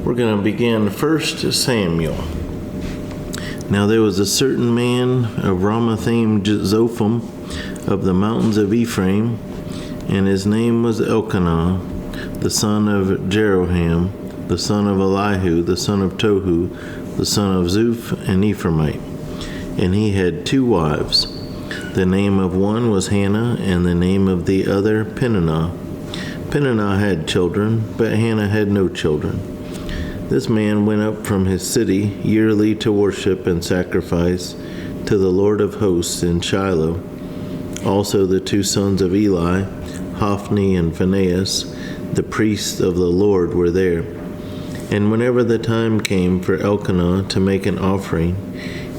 We're going to begin 1 Samuel. Now there was a certain man of Ramathaim Zophim of the mountains of Ephraim, and his name was Elkanah, the son of Jeroham, the son of Elihu, the son of Tohu, the son of Zuph, an Ephraimite. And he had 2 wives. The name of one was Hannah, and the name of the other Peninnah. Peninnah had children, but Hannah had no children. This man went up from his city yearly to worship and sacrifice to the Lord of hosts in Shiloh. Also the 2 sons of Eli, Hophni and Phinehas, the priests of the Lord, were there. And whenever the time came for Elkanah to make an offering,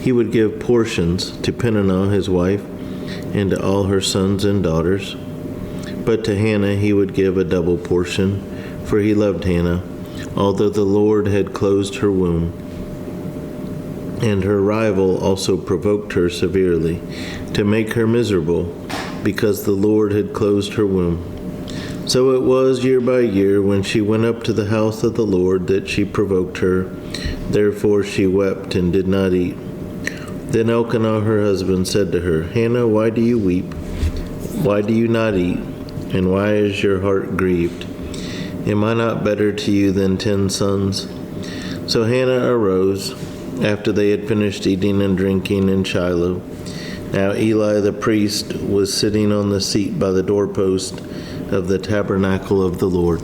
he would give portions to Peninnah his wife, and to all her sons and daughters. But to Hannah he would give a double portion, for he loved Hannah, although the Lord had closed her womb. And her rival also provoked her severely, to make her miserable, because the Lord had closed her womb. So it was year by year, when she went up to the house of the Lord, that she provoked her. Therefore she wept and did not eat. Then Elkanah her husband said to her, Hannah, why do you weep? Why do you not eat? And why is your heart grieved? Am I not better to you than 10 sons? So Hannah arose, after they had finished eating and drinking in Shiloh. Now Eli the priest was sitting on the seat by the doorpost of the tabernacle of the Lord.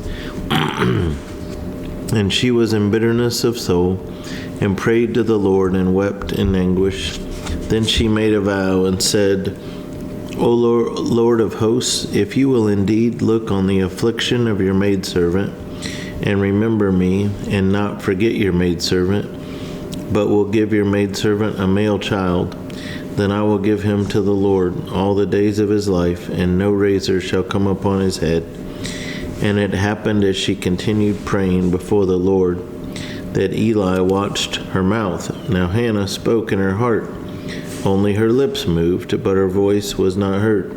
And she was in bitterness of soul, and prayed to the Lord, and wept in anguish. Then she made a vow, and said, O Lord of hosts, if you will indeed look on the affliction of your maidservant, and remember me, and not forget your maidservant, but will give your maidservant a male child, then I will give him to the Lord all the days of his life, and no razor shall come upon his head. And it happened as she continued praying before the Lord, that Eli watched her mouth. Now Hannah spoke in her heart. Only her lips moved, but her voice was not heard.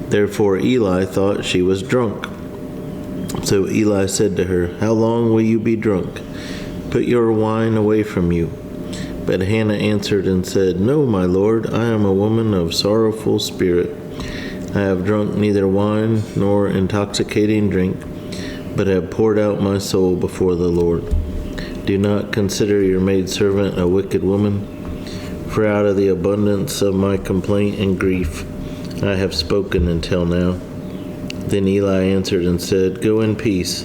Therefore Eli thought she was drunk. So Eli said to her, How long will you be drunk? Put your wine away from you. But Hannah answered and said, No, my Lord, I am a woman of sorrowful spirit. I have drunk neither wine nor intoxicating drink, but have poured out my soul before the Lord. Do not consider your maidservant a wicked woman, for out of the abundance of my complaint and grief I have spoken until now. Then Eli answered and said, Go in peace,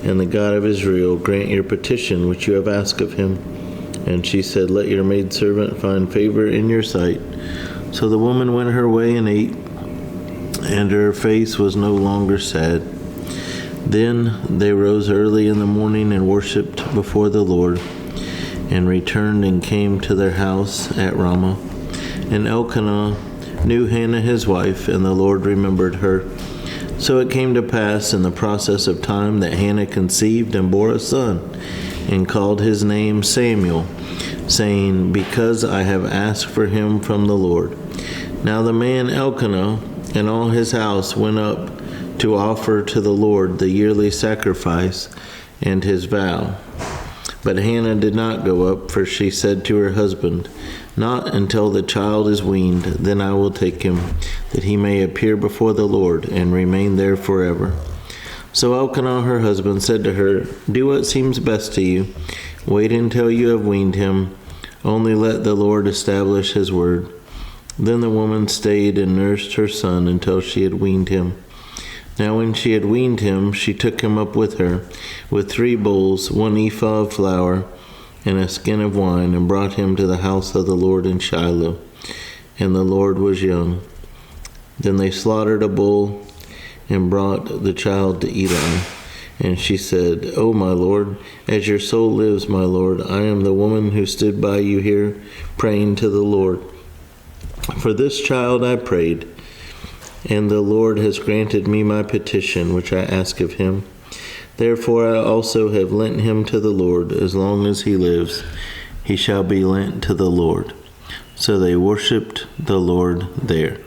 and the God of Israel grant your petition which you have asked of him. And she said, Let your maidservant find favor in your sight. So the woman went her way and ate, and her face was no longer sad. Then they rose early in the morning and worshipped before the Lord, and returned and came to their house at Ramah. And Elkanah knew Hannah his wife, and the Lord remembered her. So it came to pass in the process of time that Hannah conceived and bore a son, and called his name Samuel, saying, Because I have asked for him from the Lord. Now the man Elkanah and all his house went up to offer to the Lord the yearly sacrifice and his vow. But Hannah did not go up, for she said to her husband, Not until the child is weaned, then I will take him, that he may appear before the Lord and remain there forever. So Elkanah her husband said to her, Do what seems best to you. Wait until you have weaned him. Only let the Lord establish his word. Then the woman stayed and nursed her son until she had weaned him. Now when she had weaned him, she took him up with her, with 3 bulls, 1 ephah of flour, and a skin of wine, and brought him to the house of the Lord in Shiloh. And the Lord was young. Then they slaughtered a bull, and brought the child to Eli. And she said, O my Lord, as your soul lives, my Lord, I am the woman who stood by you here, praying to the Lord. For this child I prayed, and the Lord has granted me my petition, which I ask of him. Therefore I also have lent him to the Lord. As long as he lives, he shall be lent to the Lord. So they worshipped the Lord there.